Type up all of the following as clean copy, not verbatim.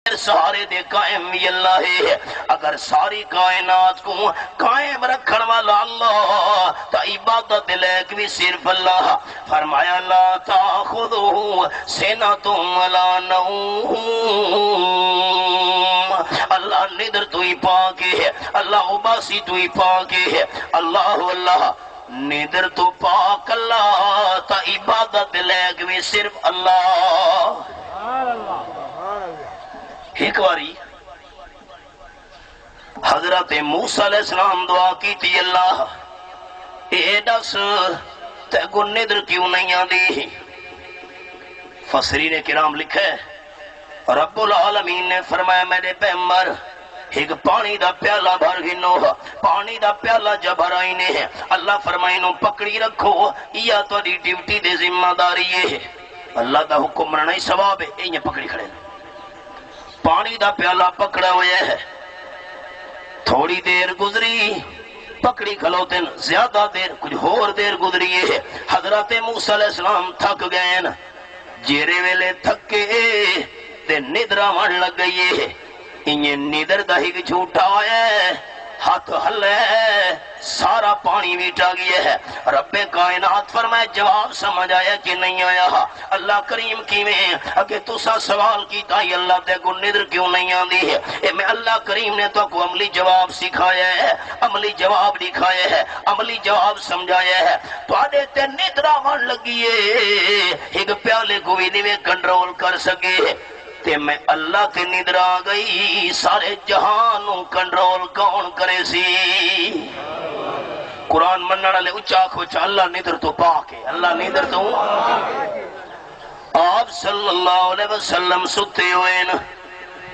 سہارے دے قائم بھی اللہ ہے. اگر ساری کائنات کو قائم رکھن والا اللہ تا عبادت لائق بھی صرف اللہ. فرمایا لا تاخذو سنۃ ولا نوم. اللہ ندر تو ہی پاک ہے, اللہ اباسی تو ہی پاک ہے. اللہ ندر تو پاک اللہ تا عبادت لائق بھی صرف اللہ. ایک باری حضرت موسیٰ علیہ السلام دعا کی تھی, اللہ اے دس تے کو ندر کیوں نہیں آدھی. فسرین کرام لکھے رب العالمین نے فرمایا میرے پیغمبر ایک پانی دا پیالہ بھر گنو. پانی دا پیالہ جب بھرائی نے ہے اللہ فرمائے نو پکڑی رکھو, یا تو دی ڈیوٹی دے ذمہ داری ہے. اللہ دا حکم مننا ہی ثواب ہے, یہ پکڑی کھڑے. پانی دا پیالہ پکڑا ہویا ہے, تھوڑی دیر گزری پکڑی کھلوتے زیادہ دیر کچھ اور دیر گزری ہے. حضرت موسیٰ علیہ السلام تھک گئے نا, جیرے ویلے تھکے تے ندرہ من لگ گئی ہے. انہیں ندر دا ہی جھوٹا ہے, ہاتھ ہل ہے, سارا پانی میٹا گیا ہے. رب کائنات فرمائے جواب سمجھ آیا کہ نہیں آیا. اللہ کریم کی میں اگر تسا سوال کیتا ہی اللہ تے کو ندر کیوں نہیں آندی ہے. میں اللہ کریم نے تو کو عملی جواب سکھایا ہے, عملی جواب دکھایا ہے, عملی جواب سمجھایا ہے. تو آدھے تے ندرہ مان لگیے ایک پیالے کو بھی نہیں کنٹرول کر سکے. تے میں اللہ تے ندر آ گئی, سارے جہانوں کنٹرول کون کرے سی. قرآن مننا لے اچھا کھوچا اللہ ندر تو پاک ہے, اللہ ندر تو. آپ صلی اللہ علیہ وسلم ستے ہوئے نا,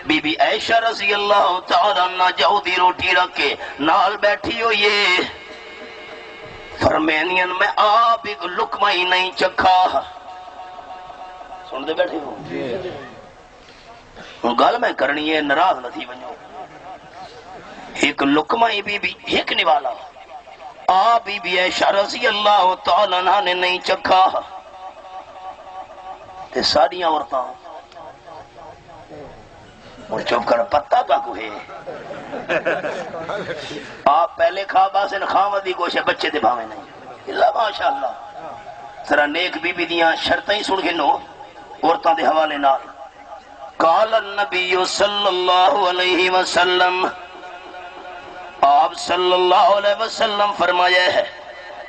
بی بی عائشہ رضی اللہ تعالیٰ عنہ جاؤ دی روٹی رکھے نال بیٹھی ہوئے. فرمینین میں آپ ایک لقمہ ہی نہیں چکھا. سن دے بیٹھے ہو گل میں کرنی ہے, ناراض نہ تھی ونجو. ایک لقمہ ہی بی بی ایک نوالا آپ بی بی عائشہ رضی اللہ تعالیٰ عنہ نے نہیں چکھا. تے ساڑیاں عورتاں اور چپ کر پتہ کا کوئے آپ پہلے کھا باسن خامدی گوشے بچے دے بھاوے نہیں. اللہ ماشاءاللہ ذرا نیک بی بی دیاں شرطیں ہی سن گنو عورتاں دے حوالے نال. قال النبی صلی اللہ علیہ وسلم, آپ صلی اللہ علیہ وسلم فرمایا ہے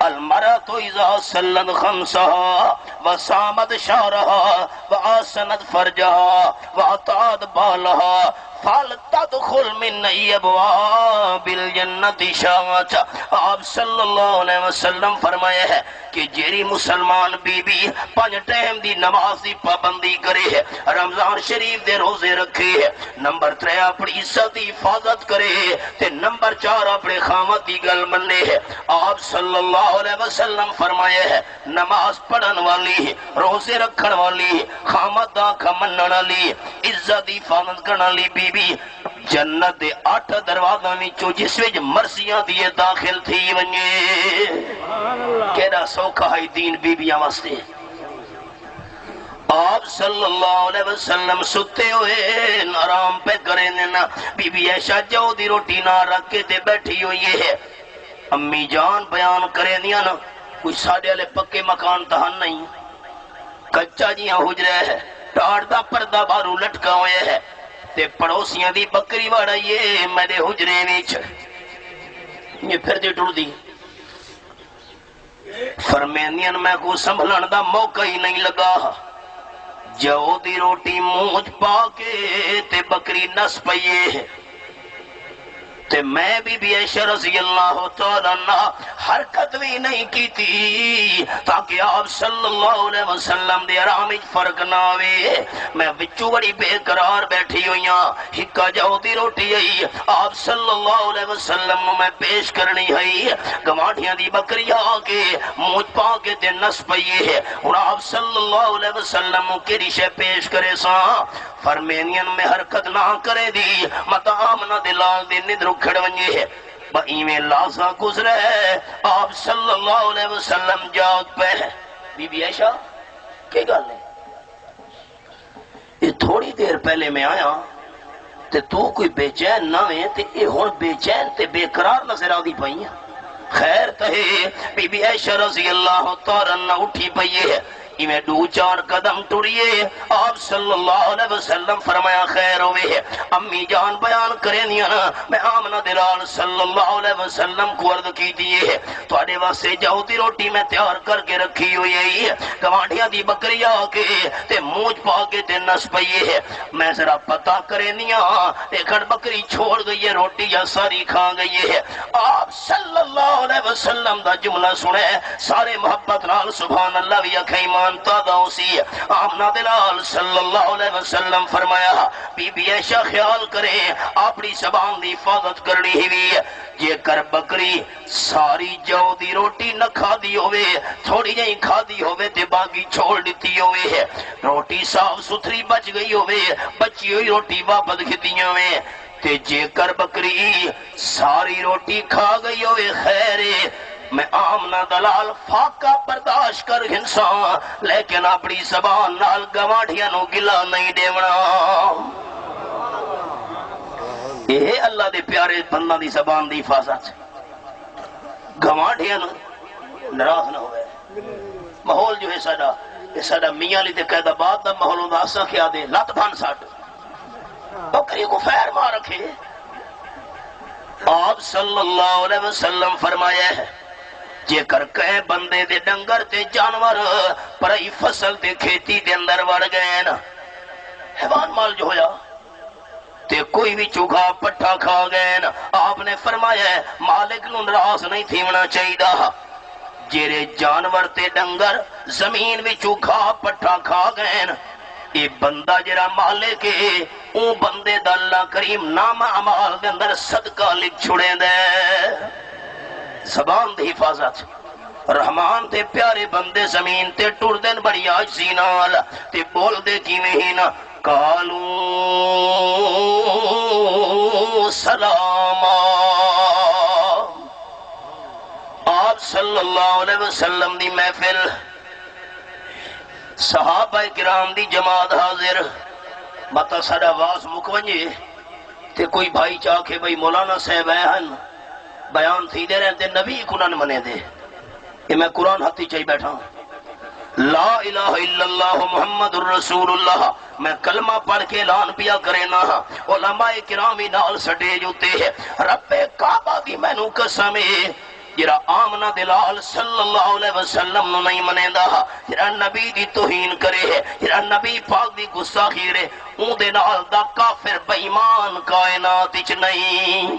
المرأة اذا صلت خمسها وصامت شهرها وآسنت فرجها وأطاعت بالها فلتدخل من ابواب الجنت شاءت. آپ صلی اللہ علیہ وسلم فرمایا ہے کہ جیری مسلمان بی بی پانچ ٹائم دی نماز دی پابندی کرے ہے, رمضان شریف دے روزے رکھے ہے, نمبر 3 اپنی عزت دی حفاظت کرے تے نمبر 4 اپنے خامت دی گل مننے ہے. آپ صلی اللہ علیہ وسلم فرمایا ہے نماز پڑھن والی, روزے رکھن والی, خامت دا کھمنن والی, عزت دی حفاظت کرن والی بی بی جنت دے 8 دروازہ وچوں جس وچ مرضیاں دیے داخل تھی ونجے. کیڑا سوکھا ہے دین بی بیاں واسطے. آپ صلی اللہ علیہ وسلم ستے ہوئے آرام پہ کریں نا, بی بی عائشہ جو دی روٹی نہ رکھ کے تے بیٹھی ہوئی ہے. امی جان بیان کریں دیا نا, کوئی ساڑھے والے پکے مکان تہن نہیں, کچا جیاں حجرہ ہے, ٹاڑ دا پردہ بارو لٹکا ہوئے ہے, تے پڑوسیاں دی بکری واڑائیے میرے حجرے وچ یہ پھر دے ٹر دی. فرمینین میں کو سنبھلن دا موقع ہی نہیں لگا, جو دی روٹی مونج پا کے تے بکری نس پئیے ہے. تے میں بی عائشہ رضی اللہ تعالیٰ عنہ حرکت بھی نہیں کی تھی تاکہ آپ صلی اللہ علیہ وسلم دے آرام فرق نہ آوے. میں وچو بڑی بے قرار بیٹھی ہوئیاں, ہکا جاؤ دی روٹی آئی آپ صلی اللہ علیہ وسلم میں پیش کرنی ہے, گماٹیاں دی بکری آکے مونج پا کے تے نس پئیے ہے. اور آپ صلی اللہ علیہ وسلم کی رشے پیش کرے سا فرمینین میں حرکت نہ کرے دی متا آمنہ دلال دی ندر کھڑ ونجے ہے. بئی میں لازہ گزرے آپ صلی اللہ علیہ وسلم جاگ پہ بی بی عائشہ کیا گل ہے, یہ تھوڑی دیر پہلے میں آیا تے تو کوئی بے چین نہ ہوئے تے اے ہون بے چین تے بے قرار نظر آدھی پئی ہیں خیر تہے بی بی عائشہ رضی اللہ تعالیٰ عنہ اٹھی پئی ہے میں دو چار قدم ٹریے آپ صلی اللہ علیہ وسلم فرمایا خیر ہوئے امی جان بیان کریں دیا نا میں آمنہ دلال صلی اللہ علیہ وسلم کو عرض کی دیئے تو آڑے واسے جاؤ دی روٹی میں تیار کر کے رکھی ہوئی ہے گوانڈیاں دی بکری آکے تے موج پاکے تے نس پئیے ہے میں ذرا پتہ کریں دیا ایکڑ بکری چھوڑ گئی ہے روٹی یا ساری کھا گئی ہے آپ صلی اللہ علیہ وسلم دا جملہ سنے سارے محبت نال سبحان اللہ بھی اکھائی مانتا دا اسی آمنہ دلال صلی اللہ علیہ وسلم فرمایا بی بی عائشہ خیال کریں اپنی زبان دی حفاظت کرنی ہوئی جے کر بکری ساری جو دی روٹی نہ کھا دی ہوئے تھوڑی نہیں کھا دی ہوئے تے باقی چھوڑ دیتی ہوئے روٹی صاف ستھری بچ گئی ہوئے بچی ہوئی روٹی واپس کھتی ہوئے تے جے کر بکری ساری روٹی کھا گئی ہوئے خیرے میں آمنہ دلال فاقہ برداشت کر انسان لیکن اپنی زبان نال گوانڈیاں نو گلا نہیں دیونا یہ اللہ دے پیارے بندہ دی زبان دی حفاظت گوانڈیاں نو ناراض نہ ہوئے ماحول جو ہے ساڈا میاں لی تے قید آباد دا ماحول ہوندا اساں کیا دے لت بھن سٹ بکری کو فیر مار رکھے آپ صلی اللہ علیہ وسلم فرمایا ہے جے کر کہے بندے دے ڈنگر تے جانور پرائی فصل تے کھیتی دے اندر وڑ گئے نا حیوان مال جو ہویا تے کوئی بھی چوگا پٹھا کھا گئے نا آپ نے فرمایا ہے مالک نو ناراض نہیں تھیونا چاہیے دا جیرے جانور تے ڈنگر زمین بھی چوگا پٹھا کھا گئے نا یہ بندہ جرا مالک ہے اون بندے دا اللہ کریم نام عمال دے اندر صدقہ لکھ چھڑے دے زبان دی حفاظت رحمان تے پیارے بندے زمین تے ٹر دن بڑی عاجزی نال تے بول دے کی میں نا کالو سلاما آپ صلی اللہ علیہ وسلم دی محفل صحابہ کرام دی جماعت حاضر مطا ساڑا واس مکونجے تے کوئی بھائی چاکے بھائی مولانا صاحب ہیں بیان تھی دے رہے تھے نبی قرآن منے دے یہ میں قرآن ہاتھی چاہی بیٹھا ہوں لا الہ الا اللہ محمد الرسول اللہ میں کلمہ پڑھ کے اعلان پیا کرے نا علماء کرامی نال سٹے جوتے ہیں رب کعبہ دی میں نو قسمے جرا آمنہ دلال صلی اللہ علیہ وسلم نو نہیں منے دا جرا نبی دی توہین کرے جرا نبی پاک دی گستاخی رے اون دے نال دا کافر بے ایمان کائنات وچ نہیں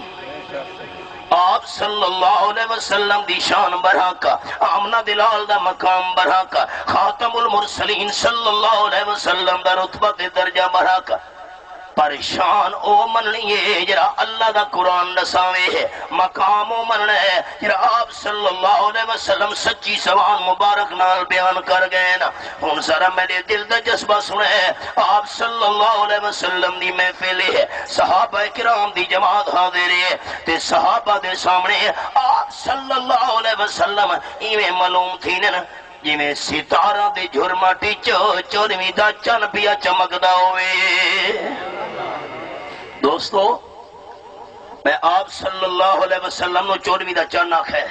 آپ صلی اللہ علیہ وسلم دی شان برا کا آمنہ دلال دا مقام برا کا خاتم المرسلین صلی اللہ علیہ وسلم دا رتبہ دے درجہ برا کا پریشان او من لیے جرا اللہ دا قرآن نساوے ہے مقام او من ہے جرا آپ صلی اللہ علیہ وسلم سچی سوان مبارک نال بیان کر گئے نا ہون سارا میرے دل دا جذبہ سنے آپ صلی اللہ علیہ وسلم دی محفل ہے صحابہ کرام دی جماعت حاضر ہے تے صحابہ دے سامنے آپ صلی اللہ علیہ وسلم ایویں معلوم تھی نا جی میں ستارہ دے جھرماٹی چورویں دا چن پیا چمکدا ہوئے دوستو میں آپ صلی اللہ علیہ وسلم نو چورویں دا چن آکھے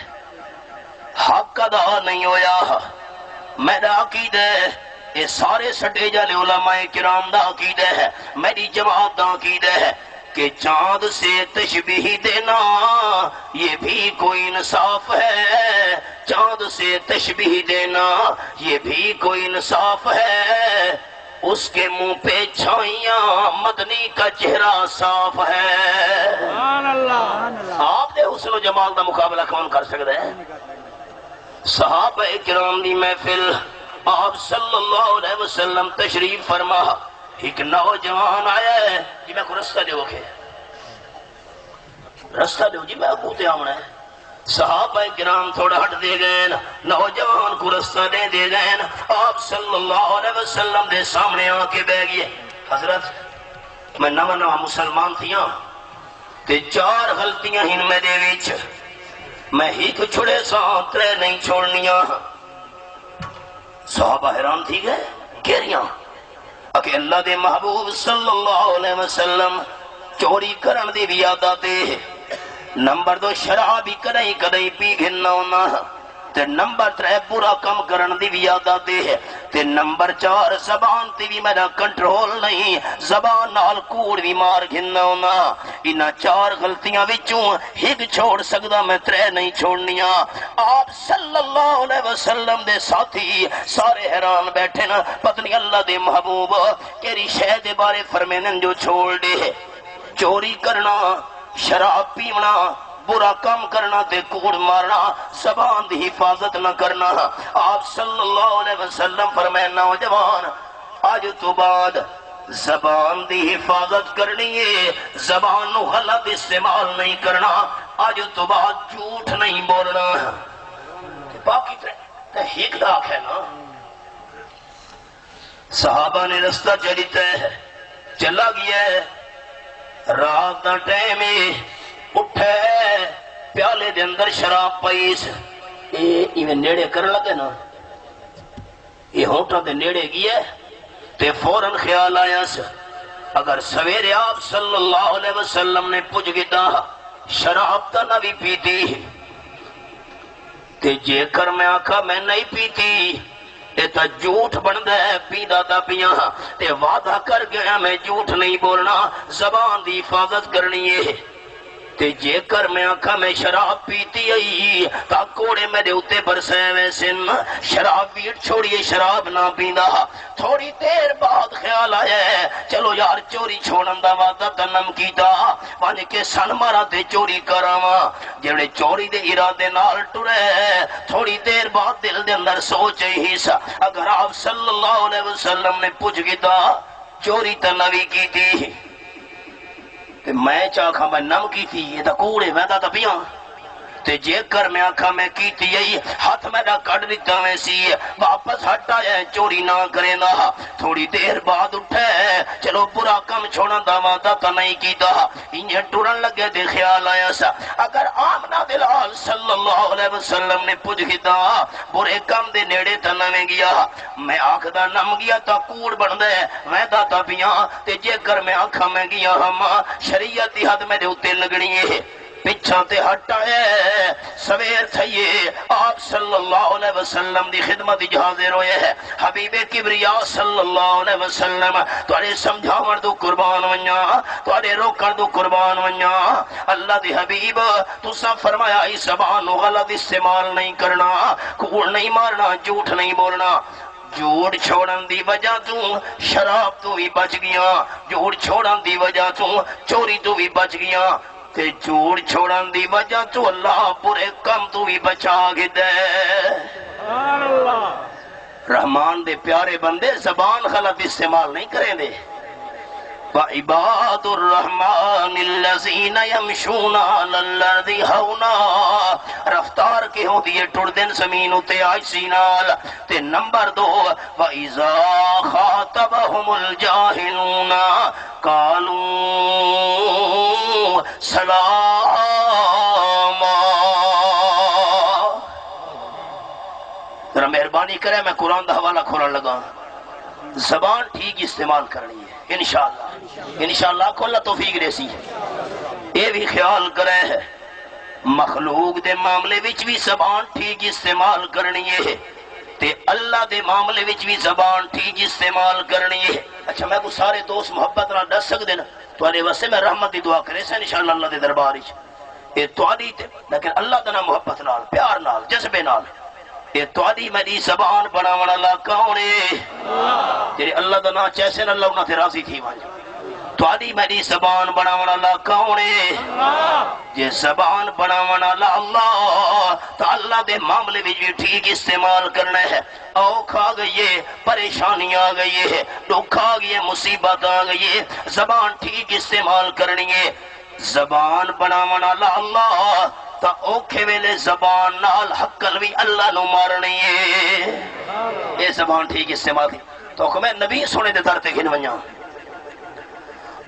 حق ادا نہیں ہویا میرا عقیدہ ہے یہ سارے سٹے جالے علماء کرام دا عقیدہ ہے میری جماعت دا عقیدہ ہے کہ چاند سے تشبیہ دینا یہ بھی کوئی انصاف ہے چاند سے تشبیہ دینا یہ بھی کوئی انصاف ہے اس کے منہ پہ چھائیاں مدنی کا چہرہ صاف ہے آپ نے حسن و جمال دا مقابلہ کون کر سکتے ہیں صحابہ کرام دی محفل آپ صلی اللہ علیہ وسلم تشریف فرما ایک نوجوان آیا ہے جی میں کو رستہ دیو کے رستہ دیو جی میں ابوتے آمنا ہے صحابہ کرام تھوڑا ہٹ دے گئے نوجوان کو رستہ دے گئے آپ صلی اللہ علیہ وسلم دے سامنے آ کے بہ گئے حضرت میں نواں مسلمان تھیاں تے چار غلطیاں ہن میں دے وچ میں ہی کو چھڑے ساں ترے نہیں چھوڑنیاں صحابہ حیران تھی گئے کہہ رہیاں کہ اللہ دے محبوب صلی اللہ علیہ وسلم چوری کرن دی بھی عادت ہے۔ نمبر 2 شراب بھی کدی کدی پی گھننا ہونا تے نمبر 3 برا کم کرن دی بھی عادت ہے تے نمبر 4 زبان تے بھی میرا کنٹرول نہیں، زبان نال کوڑ بھی مار گھننا ہونا۔ انہاں 4 غلطیاں وچوں ایک چھوڑ سکدا، میں 3 نہیں چھوڑنیاں۔ آپ صلی اللہ علیہ وسلم دے ساتھی سارے حیران بیٹھے نا، پتنی اللہ دے محبوب کیری شے دے بارے فرمینن جو چھوڑ دے، چوری کرنا، شراب پیونا، برا کام کرنا تے کوڑ مارنا، زبان دی حفاظت نہ کرنا۔ آپ صلی اللہ علیہ وسلم فرمائے نوجوان آج تو بعد زبان دی حفاظت کرنی ہے، زبان نو غلط استعمال نہیں کرنا، آج تو بعد جھوٹ نہیں بولنا۔ باقی تحقیق داخ ہے نا۔ صحابہ نے رستہ چلیتا ہے، چلا گیا ہے، رات دا ٹائم اٹھے پیالے دے اندر شراب پئیس، ایویں نیڑے کر لگے نا، یہ ہونٹاں دے نیڑے گیا تے فوراً خیال آیا سے اگر سویرے آپ صلی اللہ علیہ وسلم نے پوچھ گیا شراب تا نہ بھی پیتی تے جے کر میں آکھا میں نہیں پیتی تے تا جھوٹ بندہ ہے، پیدا تا پیاں تے وعدہ کر گیا میں جھوٹ نہیں بولنا، زبان دی حفاظت کرنی ہے۔ تے جے کر میں آنکھا میں شراب پیتی آئی تا کوڑے میرے اتے برسے ویسن، شراب پیٹ چھوڑیے شراب نہ پیندا۔ تھوڑی دیر بعد خیال آیا ہے چلو یار چوری چھوڑن دا وعدہ تنم کیتا، وانج کے سن مارا تے چوری کراواں، جڑے چوری دے ارادے نال ٹرے تھوڑی دیر بعد دل دے اندر سوچ ہی سا اگر آپ صلی اللہ علیہ وسلم نے پوچھ گیا چوری تنوی کی تھی تے میں چاکھا میں نم کی تھی، یہ تا کوڑے ویدہ تا پیاں تے جے کر میں آکھا میں کی تھی یہی ہاتھ میرا کٹ دیتا ویسی واپس ہٹا ہے چوری نہ کریں دا۔ تھوڑی دیر بعد اٹھے چلو برا کم چھوڑا دا وعدہ تا نہیں کی دا، انہیں ٹورن لگے دے خیال آیا سا اگر آمنہ دلال صلی اللہ علیہ وسلم نے پوچھ گیا برے کم دے نیڑے تا نمیں گیا، میں آکھ دا نم گیا تا کوڑ بن دے ویدہ تا پیاں تے جے کر میں آکھا میں گیا ہم شریعت دی حد میں دے اتے لگنی ہے پچھا تے ہٹا ہے سویر تھئیے آپ صلی اللہ علیہ وسلم دی خدمت حاضر ہوئے ہے حبیب کبریا صلی اللہ علیہ وسلم توڑے سمجھاور دو قربان ونیا توڑے روکر دو قربان ونیا اللہ دی حبیب تو سا فرمایا اس زبان غلط استعمال نہیں کرنا، کوڑ نہیں مارنا، جھوٹ نہیں بولنا۔ جھوٹ چھوڑن دی وجہ تو شراب تو بھی بچ گیا، جھوٹ چھوڑن دی وجہ تو چوری تو بھی بچ گیا تے جھوٹ چھوڑن دی وجہ تو اللہ پورے کم تو بھی بچا گے دے۔ رحمان دے پیارے بندے زبان غلط استعمال نہیں کریں دے۔ وَعِبَادُ الرَّحْمَنِ الَّذِينَ يَمْشُونَ عَلَى الْأَرْضِ هَوْنًا رفتار کے ہوں دیئے ٹوڑ دن زمین اتے آئیسی نال تے نمبر 2 وَإِذَا خَاطَبَهُمُ الْجَاهِلُونَ قَالُوا سَلَامًا۔ ذرا مہربانی کرے میں قرآن دا حوالہ کھولن لگا، زبان ٹھیک استعمال کرنی ہے انشاءاللہ کو اللہ توفیق ریسی۔ یہ بھی خیال کرے ہے مخلوق دے معاملے وچ بھی زبان ٹھیک استعمال کرنی ہے تے اللہ دے معاملے وچ بھی زبان ٹھیک استعمال کرنی ہے۔ اچھا میں کو سارے دوست محبت نہ دس سکتے نا تو آنے واسے میں رحمت دی دعا کرے سے انشاءاللہ اللہ دے دربار یہ تو آدھی تے لیکن اللہ دنا محبت نال پیار نال جذبے نال یہ تو آدھی میری زبان بناون اللہ کون ہے جی اللہ دنا چیسے نہ اللہ انہاں تے راضی تھی وانجا تو آدھی میری زبان بناون اللہ کون ہے جی زبان بناون اللہ تو اللہ دے معاملے بھی ٹھیک استعمال کرنا ہے۔ اوکھ آ گئی ہے، پریشانی آ گئی ہے، دکھ آ گئی ہے، مصیبت آ گئی ہے، زبان ٹھیک استعمال کرنی ہے۔ زبان بناون اللہ تا اوکھے ویلے زبان نال حقل بھی اللہ نو مارنی ہے۔ یہ زبان ٹھیک استعمال کی تو میں نبی سونے دے درتے گھن ونجا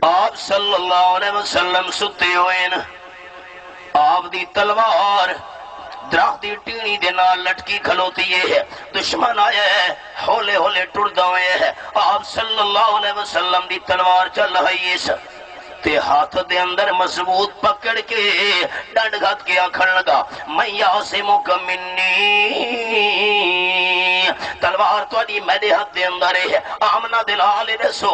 آپ صلی اللہ علیہ وسلم ستے ہوئے آپ دی تلوار درخت دی ٹینی دے نال لٹکی کھلوتی ہے، دشمن آیا ہے ہولے ہولے ٹردہ ہوئے ہے، آپ صلی اللہ علیہ وسلم دی تلوار چل رہی ہے تے ہاتھ دے اندر مضبوط پکڑ کے ڈنڈ گھت کے آکھن لگا میں یاسمک منی، تلوار تواڈی میرے ہاتھ دے اندر ہے۔ آمنہ دلال دسو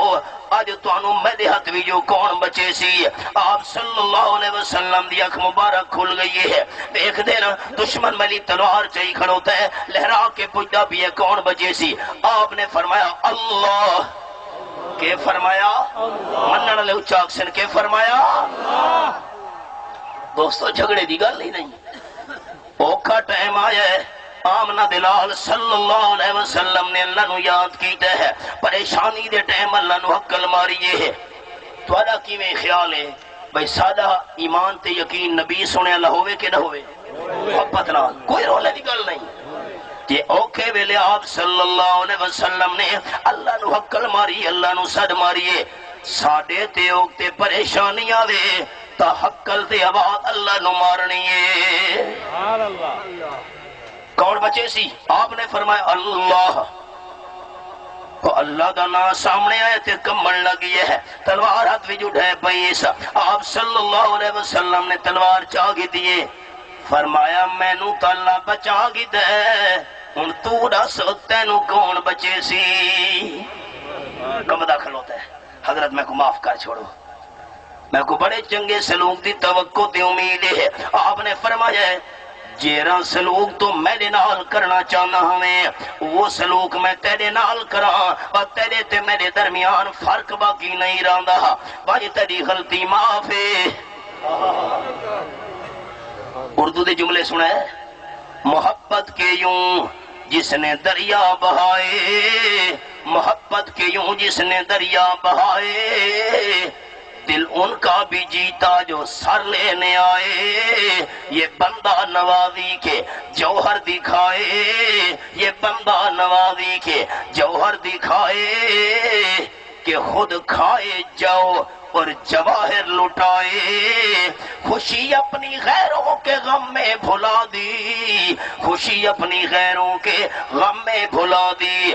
اج تانوں میرے ہاتھ بھی جو کون بچے سی؟ آپ صلی اللہ علیہ وسلم دی اکھ مبارک کھل گئی ہے، دیکھ دینا دشمن میری تلوار چاہی کھڑوتا ہے، لہرا کے پوچھتا بھی ہے کون بچے سی؟ آپ نے فرمایا اللہ، کہ فرمایا منن والے اچا اکسن کے فرمایا دوستو جھگڑے دی گل ہی نہیں، اوکھا ٹائم آیا ہے، آمنہ دلال صلی اللہ علیہ وسلم نے اللہ نو یاد کیتا ہے، پریشانی دے ٹائم اللہ نو حقل ماریے ہے۔ تھوڑا کی میں خیال ہے بھئی سادہ ایمان تے یقین نبی سنے اللہ ہوئے کہ نہ ہوئے؟ محبت نہ کوئی رولے دی گل نہیں، یہ اوکھے ویلے آپ صلی اللہ علیہ وسلم نے اللہ نو حقل ماری، اللہ نو صد ماریے، ساڑے تے اوکتے پریشانی آوے تا حقل تے آباد اللہ نو مارنی ہے۔ کون بچے سی؟ آپ نے فرمایا اللہ، تو اللہ دا نا سامنے آئے تے کمبن لگی ہے، تلوار ہاتھ بھی جڑے پیسا، آپ صلی اللہ علیہ وسلم نے تلوار چاگی دیے، فرمایا میں نو تا اللہ بچا گی دے، ان تو رس تینو کون بچے سی؟ کم داخل ہوتا ہے حضرت میں کو معاف کر چھوڑو، میں کو بڑے چنگے سلوک دی توقع دی امید ہے۔ آپ نے فرمایا ہے جیرا سلوک تو میرے نال کرنا چاہنا ہمیں وہ سلوک میں تیرے نال کرا، اور تیرے تے میرے درمیان فرق باقی نہیں رہندا، بھائی تیری غلطی معاف ہے۔ اردو دے جملے سنے، محبت کے یوں جس نے دریا بہائے، محبت کے یوں جس نے دریا بہائے، دل ان کا بھی جیتا جو سر لینے آئے، یہ بندہ نوازی کے جوہر دکھائے، یہ بندہ نوازی کے جوہر دکھائے، کہ خود کھائے جاؤ اور جواہر لٹائے، خوشی اپنی غیروں کے غم میں بھلا دی، خوشی اپنی غیروں کے غم میں بھلا دی،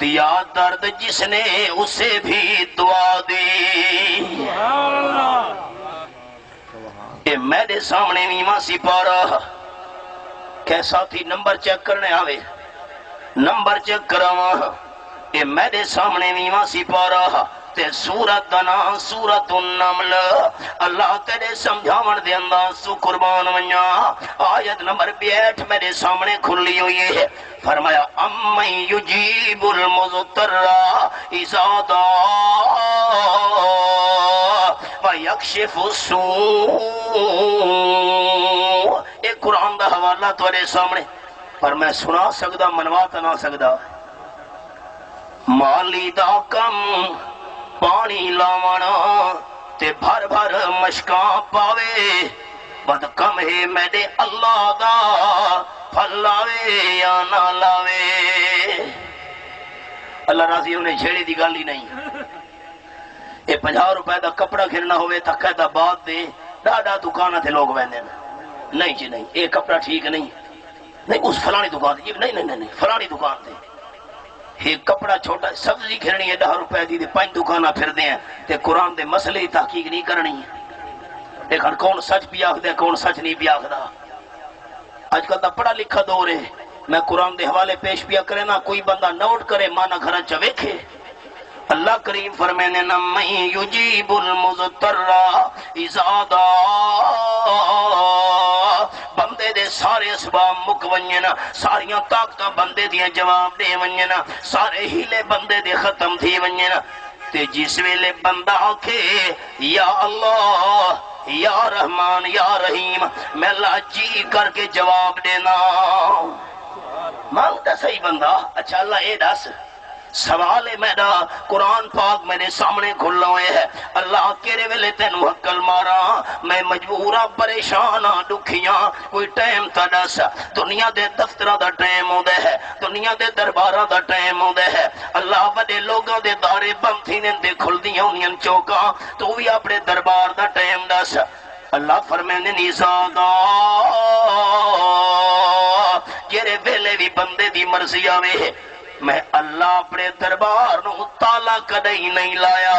دیا درد جس نے اسے بھی دعا دی۔ اے میرے سامنے نیمہ سپارہ کیسا تھی نمبر چیک کرنے آوے، نمبر چیک کراواں، اے میرے سامنے نیمہ سپارہ تے سورت دنا سورت النمل، اللہ تیرے سمجھاون دے انداز تو قربان ونیا، آیت نمبر 62 میرے سامنے کھلی ہوئی ہے، فرمایا امن یجیب المضطر اذا دعا ویکشف السوء، ایک قرآن دا حوالہ تیرے سامنے پر میں سنا سکدا منوا تا نہ سکدا، مالی دا کم پانی لاوانا تے بھر بھر مشکاں پاوے، بد کم ہے میرے اللہ دا پھل لاوے یا نہ لاوے۔ اللہ راضی انہیں جھیڑی دی گالی نہیں، یہ 50 روپے دا کپڑا گھرنا ہوئے تا قیدہ بات دے ڈاڈا دکانہ تھے لوگ بہنے نہیں جی نہیں، یہ کپڑا ٹھیک نہیں، نہیں اس فلانی دکان دے، نہیں نہیں نہیں فلانی دکان دے، ایک کپڑا چھوٹا سبزی گھرنی ہے 10 روپے دی 5 دکانہ پھر دیں تے قرآن دے مسئلے تحقیق نہیں کرنی ہے، لیکن کون سچ پیاکھ دے کون سچ نہیں پیاکھ دا، آج کل دا پڑھا لکھا دور ہے، میں قرآن دے حوالے پیش پیا کرے نا کوئی بندہ نوٹ کرے مانا گھران چویکھے، اللہ کریم فرمینے نَمَّن یجیب المضطر اذا دعا، بندے دے سارے اسباب مک ونجن، ساریاں طاقتاں بندے دیا جواب دے ونجن، سارے ہیلے بندے دے ختم تھی ونجن، تے جس ویلے بندہ آکھے یا اللہ یا رحمان یا رحیم، میں اللہ جی کر کے جواب دینا، مانگتا صحیح بندہ، اچھا اللہ اے دس سوال ہے میرا، قرآن پاک میرے سامنے کھلا ہوئے ہے، اللہ کیرے ویلے تینو حقل مارا، میں مجبورا پریشانا دکھیاں، کوئی ٹائم تا دس، دنیا دے دفترہ دا ٹائم ہو دے ہے، دنیا دے دربارہ دا ٹائم ہو دے ہے، اللہ بڑے لوگوں دے دارے بم تھینے دے کھل دیاں انہیں چوکاں، تو بھی اپنے دربار دا ٹائم دس، اللہ فرمینے نیزادا جیرے ویلے بھی بندے دی مرضی آوے ہے، میں اللہ اپنے دربار نو تالا کدئی نہیں لایا،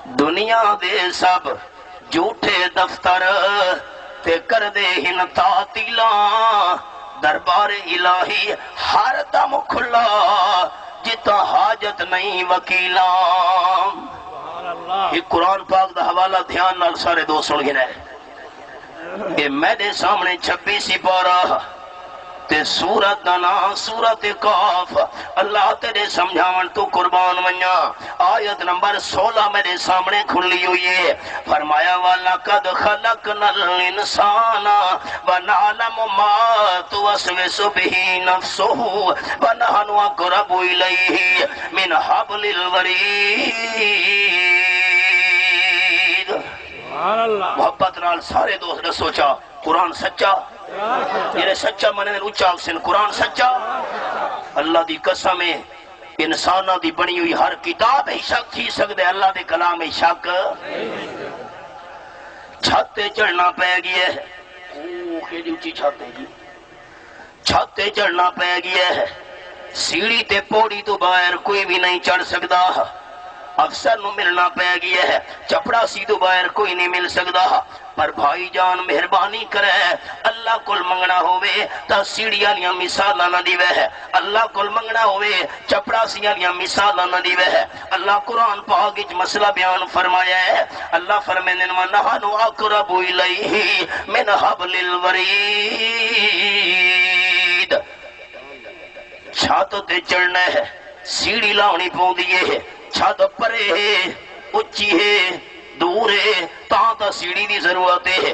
دنیا دے سب جھوٹے دفتر تے کر دے ہن تعطیلاں دربار الہی ہر دم کھلا جتا حاجت نہیں وکیلاں یہ قرآن پاک دا حوالہ دھیان نال سارے دو سن گئے کہ میرے سامنے 26 پارہ تے سورت دنا سورت کاف اللہ تیرے سمجھاون تو قربان ونیا آیت نمبر 16 میرے سامنے کھلی ہوئی ہے فرمایا وَلَقَدْ خَلَقْنَا الْإِنسَانَ وَنَعْلَمُ مَا تُوَسْوِسُ بِهِ نَفْسُهُ وَنَحْنُ أَقْرَبُ إِلَيْهِ مِنْ حَبْلِ الْوَرِيدِ محبت نال سارے دوست نے سوچا قرآن سچا یہ سچا منہ نے اچھا اکسن قرآن سچا اللہ دی قسم ہے انسانہ دی بنی ہوئی ہر کتاب ہی شک تھی سکتے اللہ دے کلام ہی شک چھتے چڑھنا پہ گیا ہے کیڑی اچھی چھتے جی چھتے چڑھنا پہ گیا ہے سیڑھی تے پوڑی تو باہر کوئی بھی نہیں چڑھ سکتا افسر نو ملنا پہ گیا ہے چپڑا سی تو باہر کوئی نہیں مل سکتا پر بھائی جان مہربانی کرے اللہ کل منگنا ہوئے تا سیڑھی آلیاں مثالاں نہ دیوے ہے اللہ کل منگنا ہوئے چپڑا سی آلیاں مثالاں نہ دیوے ہے اللہ قرآن پاک اچ مسئلہ بیان فرمایا ہے اللہ فرمینے وَنَحْنُ أَقْرَبُ إِلَيْهِ مِنْ حَبْلِ الْوَرِيدِ چھت تے چڑھنا ہے سیڑھی لاؤنی پوں دیئے ہے چھت پرے ہے اچھی ہے دور ہے تا سیڑھی دی ضرورت ہے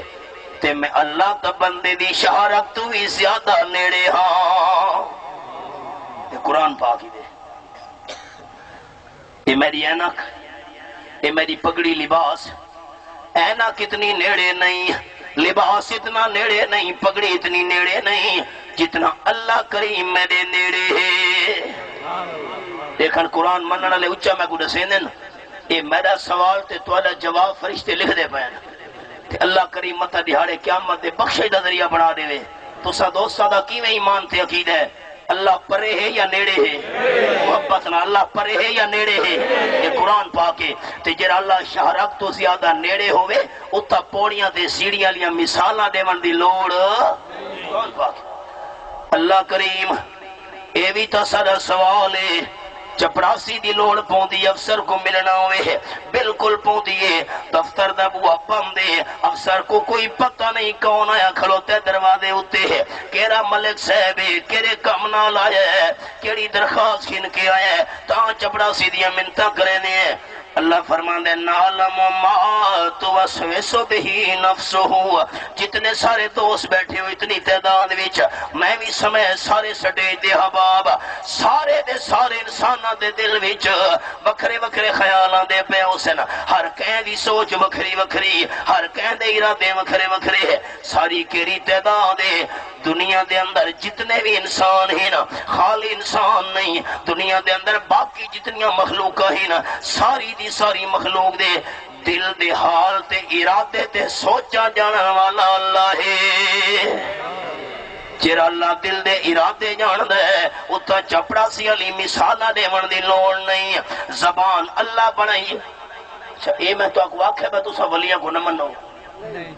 تے میں اللہ تا بندے دی شہرت تو ہی زیادہ نیڑے ہاں یہ قرآن پاک ہی دے یہ میری اینک یہ میری پگڑی لباس اینک اتنی نیڑے نہیں لباس اتنا نیڑے نہیں پگڑی اتنی نیڑے نہیں جتنا اللہ کریم میرے نیڑے ہے دیکھن قرآن مننا لے اچھا میں کو دسیندن اے میرا سوال تے توالا جواب فرشتے لکھ دے پہن تے اللہ کریم متا دیہاڑے قیامت دے بخشے دا ذریعہ بنا دے وے تو سا دوستہ دا کی میں ایمان تے عقید ہے اللہ پرے ہے یا نیڑے ہے محبت نہ اللہ پرے ہے یا نیڑے ہے یہ قرآن پاک ہے تے جر اللہ شہرک تو زیادہ نیڑے ہوئے اتا پوڑیاں تے سیڑھیاں لیاں مثالاں دے من دی لوڑ قرآن پاک اللہ کریم اے بھی تا سارا سوال ہے چپڑاسی دی لوڑ پوندی افسر کو ملنا ہوئے بالکل پوندیے دفتر دا بوا بندے افسر کو کوئی پتہ نہیں کون آیا کھلوتے دروازے ہوتے ہیں کیرا ملک صاحب ہے کیرے کم نال آیا ہے کیڑی درخواست کھن کے آیا ہے تاں چپڑاسی دیا منتہ کرنے ہیں اللہ فرمان دے نعلم ما توسوس بہی نفسہ جتنے سارے دوست بیٹھے ہو اتنی تعداد وچ میں بھی سمے سارے سٹے دے حباب سارے انساناں دے دل وچ وکھرے وکھرے خیالاں دے پے حسن ہر کہیں دی سوچ وکھری وکھری ہر کہیں دے ارادے وکھرے وکھرے ساری کیری تعداد دنیا دے اندر جتنے بھی انسان ہیں نا خالی انسان نہیں دنیا دے اندر باقی جتنیاں مخلوق ہیں نا ساری دی ساری مخلوق دے دل دے حال تے ارادے تے سوچا جانا والا اللہ ہے جرا اللہ دل دے ارادے جان دے اتا چپڑا سی علی مثالہ دے من دی لوڑ نہیں زبان اللہ بنائی اے میں تو آکو آکھے میں تو سا ولیہ کو نہ منو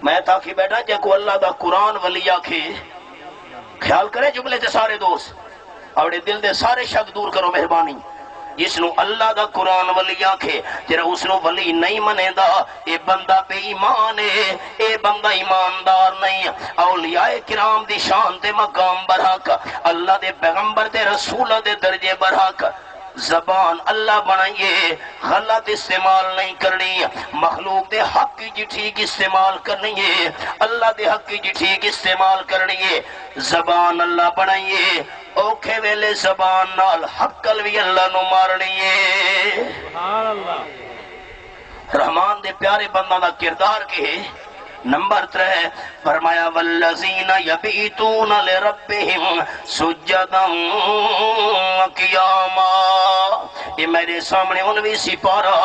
میں تاکہ بیٹھا جے کو اللہ دا قرآن ولیہ کے خیال کرے جملے تے سارے دوست اوڑے دل دے سارے شک دور کرو مہربانی جس نو اللہ دا قرآن ولی آکھے جرا اس نو ولی نہیں منے دا اے بندہ بے ایمان ہے اے بندہ ایماندار نہیں اولیاء کرام دی شان تے مقام برحق اللہ دے پیغمبر دے رسول دے درجے برحق زبان اللہ بنائیے غلط استعمال نہیں کرنی مخلوق دے حق کی جی ٹھیک استعمال کرنی ہے اللہ دے حق کی جی ٹھیک استعمال کرنی ہے زبان اللہ بنائیے اوکھے ویلے زبان نال حق کلوی اللہ نو مارنی ہے رحمان دے پیارے بندہ دا کردار کے نمبر 3 فرمایا والذین یبیتون لربہم سجدا قیاما یہ میرے سامنے 19 سپارہ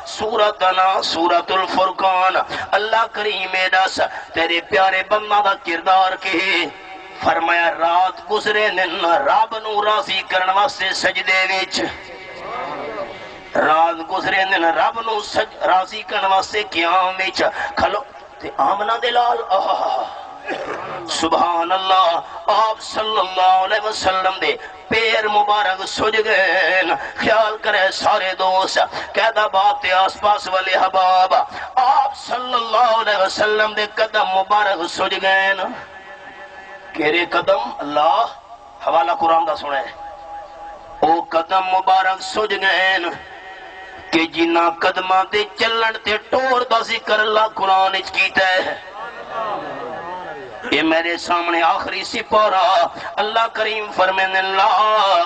سورۃ نا سورۃ الفرقان اللہ کریم دس تیرے پیارے بندہ دا کردار کے فرمایا رات گزرے نن رب نو راضی کرن واسطے سجدے وچ رات گزرے دن رب نو راضی کرن واسطے قیام وچ کھلو تے آمنہ دے لال سبحان اللہ آپ صلی اللہ علیہ وسلم دے پیر مبارک سج گئے خیال کرے سارے دوست قیدہ بات آس پاس والے حباب آپ صلی اللہ علیہ وسلم دے قدم مبارک سج گئے کیرے قدم اللہ حوالہ قرآن دا سنے او قدم مبارک سج گئے کہ جنہ قدمہ دے چلن تے ٹور دا ذکر اللہ قرآن اچ کیتا ہے یہ میرے سامنے آخری سپارہ اللہ کریم فرمین لا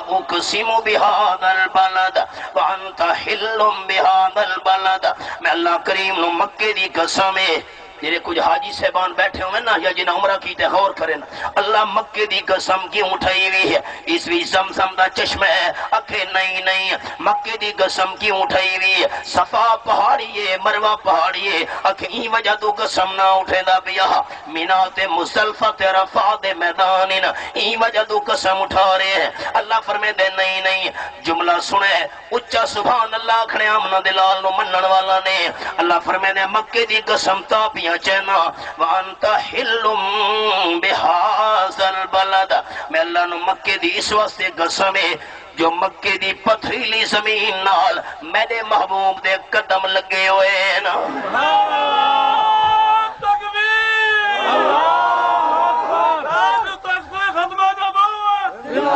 اقسم بہذا البلد وانت حل بہذا البلد میں اللہ کریم نو مکے دی قسم ہے جیرے کچھ حاجی صاحبان بیٹھے ہوئے نا یا جنہ عمرہ کیتے غور کریں اللہ مکے دی قسم کیوں اٹھائی ہوئی ہے اس بھی زمزم دا چشمہ ہے اکھے نہیں مکے دی قسم کیوں اٹھائی ہوئی ہے صفا پہاڑی ہے مروہ پہاڑی ہے اکھے ہی وجہ تو قسم نہ اٹھے دا بیا مینات مزدلفہ تے عرفات میدان ہی وجہ تو قسم اٹھا رہے ہیں اللہ فرمے دے نہیں جملہ سنے اچھا سبحان اللہ کھڑے آمنہ دلال نو منن والا نے اللہ فرمے دے مکے دی قسم تا پیا چینا وانت حل بہذا البلد میں اللہ نو مکے دی اس واسطے قسم ہے جو مکے دی پتھریلی زمین نال میرے محبوب دے قدم لگے ہوئے نا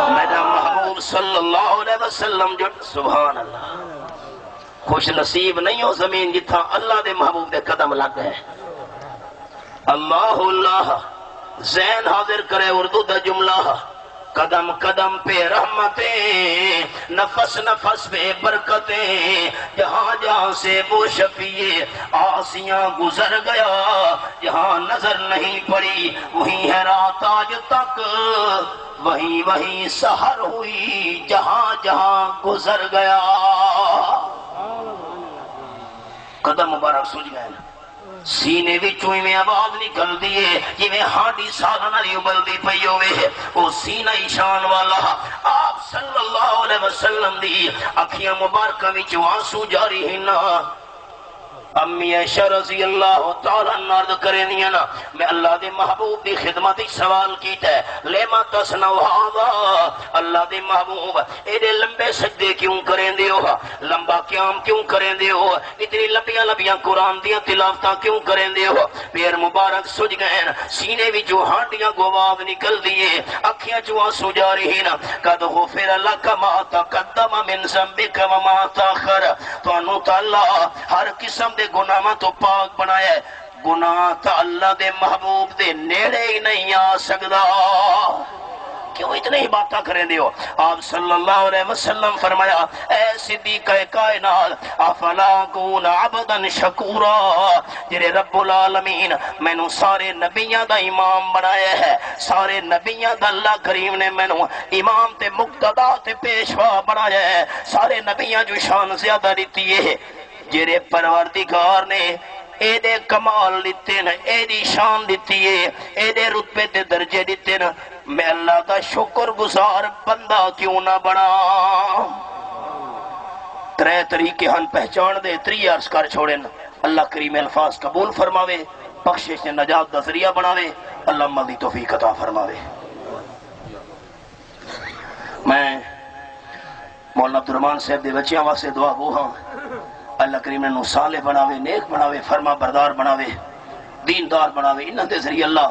میرا محبوب صلی اللہ علیہ وسلم جو سبحان اللہ خوش نصیب نہیں ہو زمین جتھا اللہ دے محبوب دے قدم لگ گئے اللہ اللہ ذہن حاضر کرے اردو دا جملہ قدم قدم پہ رحمتیں نفس نفس پہ برکتیں جہاں جہاں سے وہ شفیع آسیاں گزر گیا جہاں نظر نہیں پڑی وہیں ہے رات آج تک وہیں سحر ہوئی جہاں جہاں گزر گیا قدم مبارک سوچ گئے سینے بھی چوئی میں آواز نکل دیئے یہ میں ہانڈی سالانہ نہیں ابلدی پئی ہوئے وہ سینہ ایشان والا آپ صلی اللہ علیہ وسلم دی اکھیاں مبارکہ میں آنسو جاری ہیں نا امی عائشہ رضی اللہ تعالیٰ نارد کریں دیا نا میں اللہ دے محبوب دی خدمت سوال کیتا ہے لیما تسنو ہاں اللہ دے محبوب ایڈے لمبے سجدے کیوں کریں دے ہو لمبا قیام کیوں کریں دے ہو اتنی لمبیاں قرآن دیاں تلاوتاں کیوں کریں دے ہو پیر مبارک سج گئے سینے بھی جو ہانڈیاں گواب نکل دیئے اکھیاں جو آنسو جاری ہیں قد غفر لک ما تقدم من ذنبک وما تاخر تو انو تعالیٰ ہر قسم دے گناہ تو پاک بنایا ہے گناہ تا اللہ دے محبوب دے نیڑے ہی نہیں آ سکدا کیوں اتنے ہی باتاں کریں دیو آپ صلی اللہ علیہ وسلم فرمایا اے صدیقہ کائنات افلا کون عبدا شکورا جرے رب العالمین میں نو سارے نبیاں دا امام بنایا ہے سارے نبیاں دا اللہ کریم نے میں نو امام تے مقتدا تے پیشوا بنایا ہے سارے نبیاں جو شان زیادہ دیتی ہے جرے پروردگار نے اے دے کمال دیتے نا اے دی شان دیتی ہے اے دے رتبے تے درجے دیتے نا میں اللہ کا شکر گزار بندہ کیوں نہ بنا ترے طریقے ہن پہچان دے تری عرض کر چھوڑیں اللہ کریم الفاظ قبول فرماوے بخشش نجات دا ذریعہ بناوے اللہ مزید توفیق عطا فرماوے میں مولانا عبدالرحمان صاحب دے بچیاں واسطے دعا گو ہاں اللہ کریم نے صالح بناوے نیک بناوے فرما بردار بناوے دیندار بناوے انہاں دے ذریعے اللہ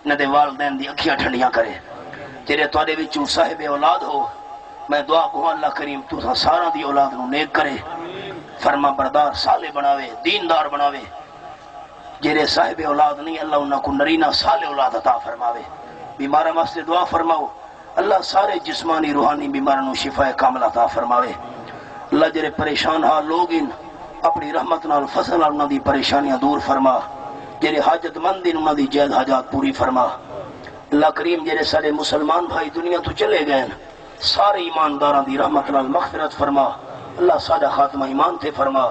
انہاں دے والدین دی اکھیاں ٹھنڈیاں کرے تیرے توڑے وچوں صاحب اولاد ہو میں دعا کو اللہ کریم تو سارا دی اولاد نو نیک کرے فرما بردار صالح بناوے دیندار بناوے جیرے صاحب اولاد نہیں اللہ انہاں کو نرینہ صالح اولاد عطا فرماوے بیمارہ واسطے دعا فرماؤ اللہ سارے جسمانی روحانی بیماروں شفا کامل عطا فرماوے اللہ جرے پریشان ہاں لوگ ان اپنی رحمت نال فضل نال انہاں دی پریشانیاں دور فرما جرے حاجت مند ان انہاں دی جائز حاجات پوری فرما اللہ کریم جرے سارے مسلمان بھائی دنیا تو چلے گئے سارے ایمانداراں دی رحمت نال مغفرت فرما اللہ سارا خاتمہ ایمان تے فرما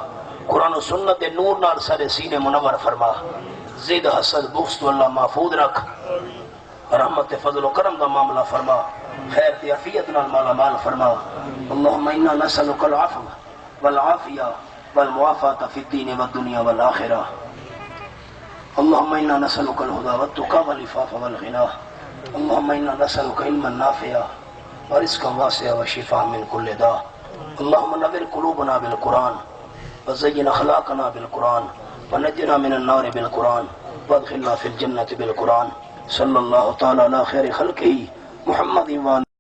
قرآن و سنت دے نور نال سارے سینے منور فرما زید حسد بغض تو اللہ محفوظ رکھ رحمت فضل و کرم دا معاملہ فرما خیر تی عافیت نال مالا مال فرما اللہم انا نسألک العفو والعافية والمعافاة في الدين والدنيا والآخرة. اللهم إنا نسألك الهدى والتقى والعفاف والغنى. اللهم إنا نسألك علما نافعا ورزقا واسعا وشفاء من كل داء. اللهم نور قلوبنا بالقرآن وزين أخلاقنا بالقرآن ونجنا من النار بالقرآن وادخلنا في الجنة بالقرآن. صلى الله تعالى على خير خلقه محمد وآله